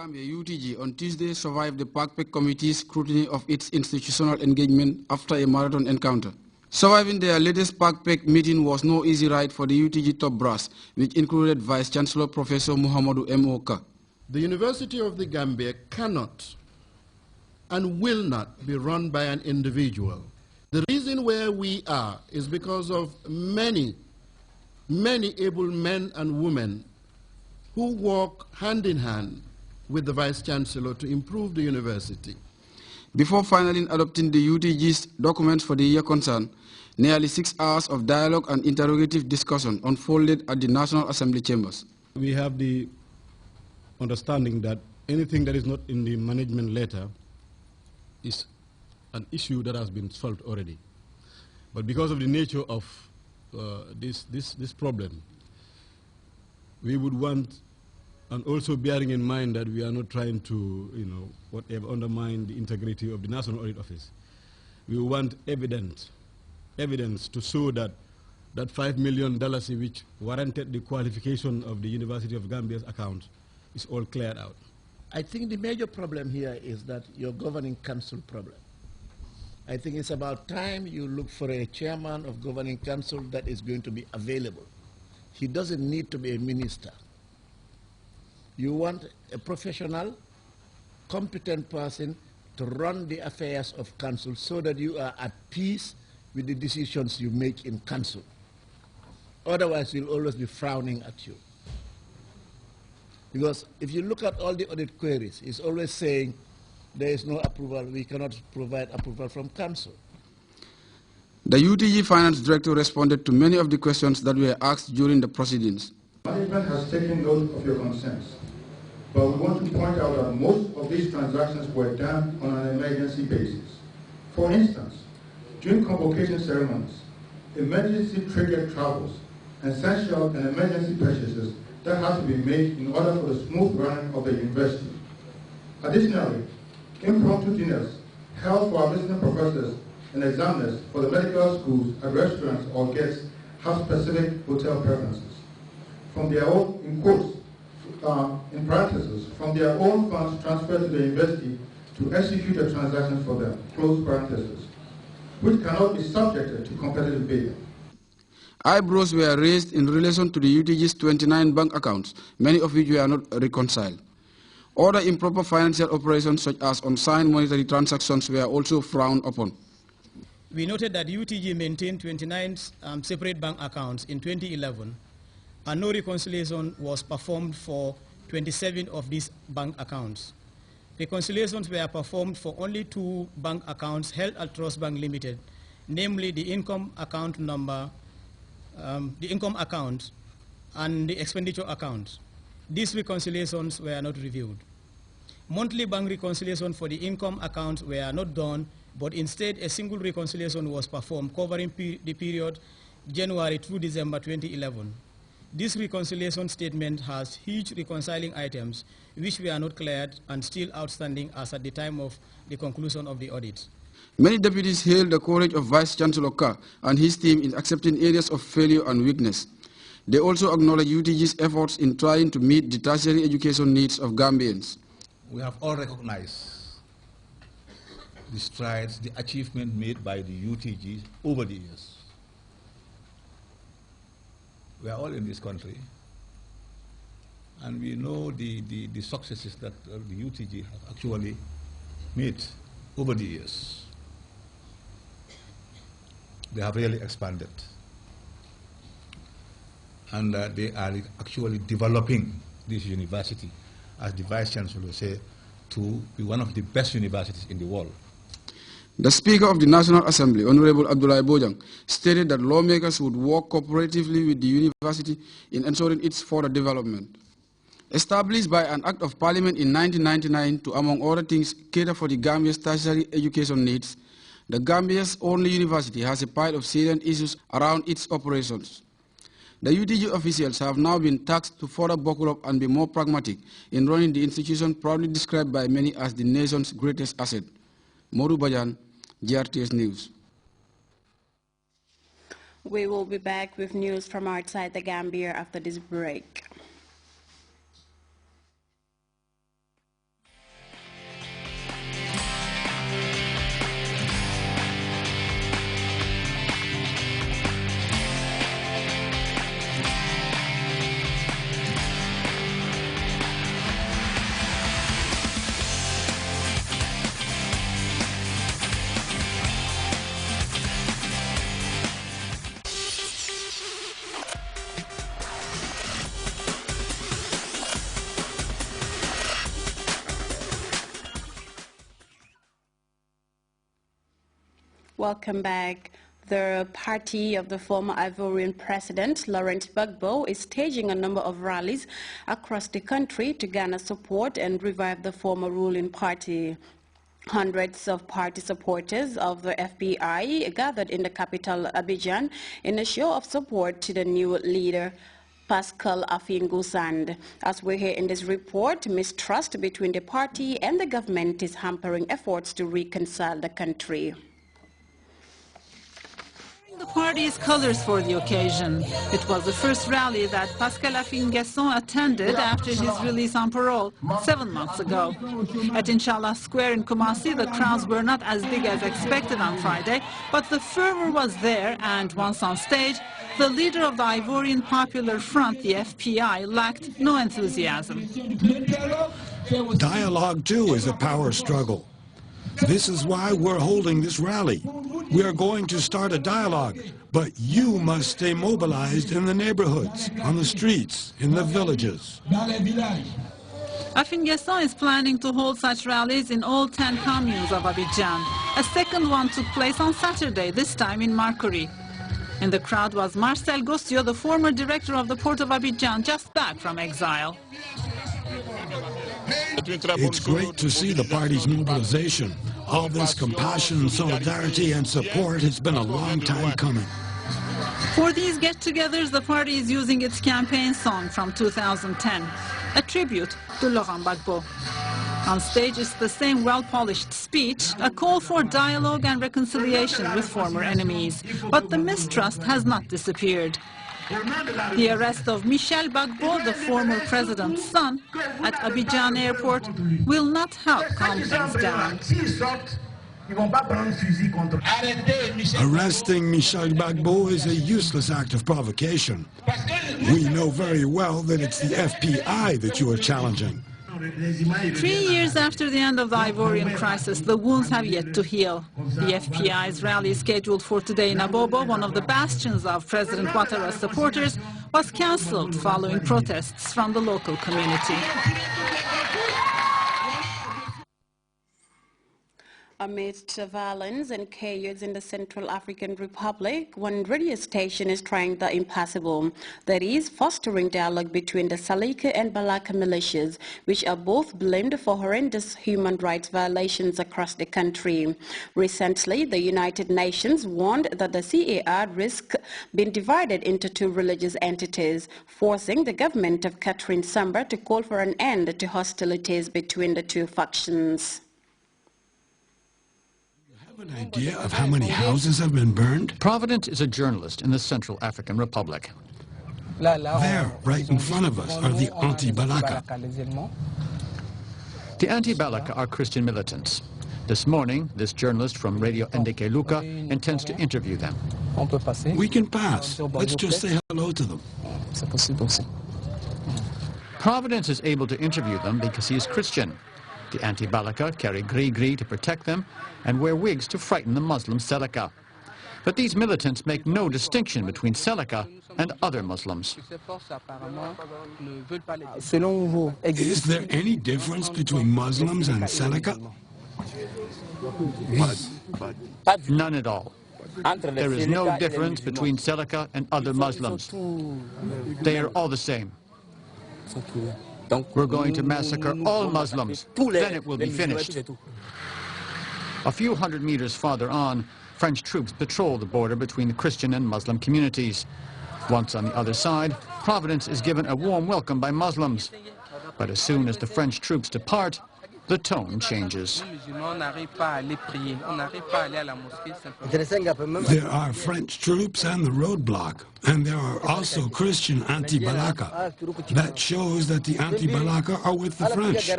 Gambia, UTG, on Tuesday survived the PACPEC Committee's scrutiny of its institutional engagement after a marathon encounter. Surviving their latest PACPEC meeting was no easy ride for the UTG top brass, which included Vice-Chancellor Professor Muhammadu M. Oka. The University of the Gambia cannot and will not be run by an individual. The reason where we are is because of many able men and women who work hand in hand with the Vice-Chancellor to improve the university. Before finally adopting the UTG's documents for the year concerned, nearly 6 hours of dialogue and interrogative discussion unfolded at the National Assembly chambers. We have the understanding that anything that is not in the management letter is an issue that has been solved already. But because of the nature of this problem, we would want, and also bearing in mind that we are not trying to, whatever, undermine the integrity of the National Audit Office, we want evidence to show that that $5 million which warranted the qualification of the University of Gambia's account is all cleared out. I think the major problem here is that your governing council problem. I think it's about time you look for a chairman of governing council that is going to be available. He doesn't need to be a minister. You want a professional, competent person to run the affairs of council so that you are at peace with the decisions you make in council. Otherwise, we'll always be frowning at you. Because if you look at all the audit queries, it's always saying there is no approval, we cannot provide approval from council. The UTG Finance Director responded to many of the questions that were asked during the proceedings. Management has taken note of your concerns, but we want to point out that most of these transactions were done on an emergency basis. For instance, during convocation ceremonies, emergency-triggered travels, essential and emergency purchases that had to be made in order for the smooth running of the university. Additionally, impromptu dinners held for our visiting professors and examiners for the medical schools at restaurants or guests have specific hotel preferences. From their own, in quotes, in parentheses, from their own funds transferred to the university to execute the transactions for them, close parentheses, which cannot be subjected to competitive bidding. Eyebrows were raised in relation to the UTG's 29 bank accounts, many of which were not reconciled. Other improper financial operations such as unsigned monetary transactions were also frowned upon. We noted that UTG maintained 29 separate bank accounts in 2011, and no reconciliation was performed for 27 of these bank accounts. Reconciliations were performed for only 2 bank accounts held at Trust Bank Limited, namely the income account number, the income account and the expenditure account. These reconciliations were not reviewed. Monthly bank reconciliation for the income account were not done, but instead a single reconciliation was performed covering the period January through December 2011. This reconciliation statement has huge reconciling items which were not cleared and still outstanding as at the time of the conclusion of the audit. Many deputies hailed the courage of Vice-Chancellor Ka and his team in accepting areas of failure and weakness. They also acknowledged UTG's efforts in trying to meet the tertiary education needs of Gambians. We have all recognized the strides, the achievement made by the UTG over the years. We are all in this country, and we know the successes that the UTG have actually made over the years. They have really expanded, and they are actually developing this university, as the Vice-Chancellor say, to be one of the best universities in the world. The Speaker of the National Assembly, Honorable Abdoulaye Bojang, stated that lawmakers would work cooperatively with the university in ensuring its further development. Established by an Act of Parliament in 1999 to, among other things, cater for the Gambia's tertiary education needs, the Gambia's only university has a pile of salient issues around its operations. The UTG officials have now been tasked to further buckle up and be more pragmatic in running the institution proudly described by many as the nation's greatest asset. Modu Bajan, Grts News. We will be back with news from outside the Gambia after this break. Welcome back. The party of the former Ivorian president, Laurent Gbagbo, is staging a number of rallies across the country to garner support and revive the former ruling party. Hundreds of party supporters of the FPI gathered in the capital, Abidjan, in a show of support to the new leader, Pascal Affi-N'Guessan. As we hear in this report, mistrust between the party and the government is hampering efforts to reconcile the country. The party's colors for the occasion. It was the first rally that Pascal Affi-N'Guessan attended after his release on parole 7 months ago. At Inshallah Square in Kumasi, the crowds were not as big as expected on Friday, but the fervor was there, and once on stage, the leader of the Ivorian Popular Front, the FPI, lacked no enthusiasm. Dialogue, too, is a power struggle. This is why we're holding this rally. We are going to start a dialogue, but you must stay mobilized in the neighborhoods, on the streets, in the villages. Affi-N'Guessan is planning to hold such rallies in all 10 communes of Abidjan. A second one took place on Saturday, this time in Marcory. In the crowd was Marcel Gossio, the former director of the port of Abidjan, just back from exile. It's great to see the party's mobilization. All this compassion, solidarity, and support has been a long time coming. For these get-togethers, the party is using its campaign song from 2010, a tribute to Laurent Gbagbo. On stage is the same well-polished speech, a call for dialogue and reconciliation with former enemies. But the mistrust has not disappeared. The arrest of Michel Gbagbo, the former president's son, at Abidjan airport will not help calm things down. Arresting Michel Gbagbo is a useless act of provocation. We know very well that it's the FPI that you are challenging. 3 years after the end of the Ivorian crisis, the wounds have yet to heal. The FPI's rally scheduled for today in Abobo, one of the bastions of President Ouattara's supporters, was cancelled following protests from the local community. Amidst violence and chaos in the Central African Republic, one radio station is trying the impossible. That is, fostering dialogue between the Salika and Balaka militias, which are both blamed for horrendous human rights violations across the country. Recently, the United Nations warned that the CAR risked being divided into two religious entities, forcing the government of Catherine Samba to call for an end to hostilities between the two factions. An idea of how many houses have been burned? Providence is a journalist in the Central African Republic. There, right in front of us, are the anti-Balaka. The anti-Balaka are Christian militants. This morning, this journalist from Radio Ndeke Luka intends to interview them. We can pass. Let's just say hello to them. Providence is able to interview them because he is Christian. The anti-Balaka carry gris-gris to protect them and wear wigs to frighten the Muslim Seleka. But these militants make no distinction between Seleka and other Muslims. Is there any difference between Muslims and Seleka? None at all. There is no difference between Seleka and other Muslims. They are all the same. We're going to massacre all Muslims, then it will be finished. A few hundred meters farther on, French troops patrol the border between the Christian and Muslim communities. Once on the other side, Providence is given a warm welcome by Muslims. But as soon as the French troops depart, the tone changes. There are French troops and the roadblock, and there are also Christian anti-Balaka. That shows that the anti-Balaka are with the French.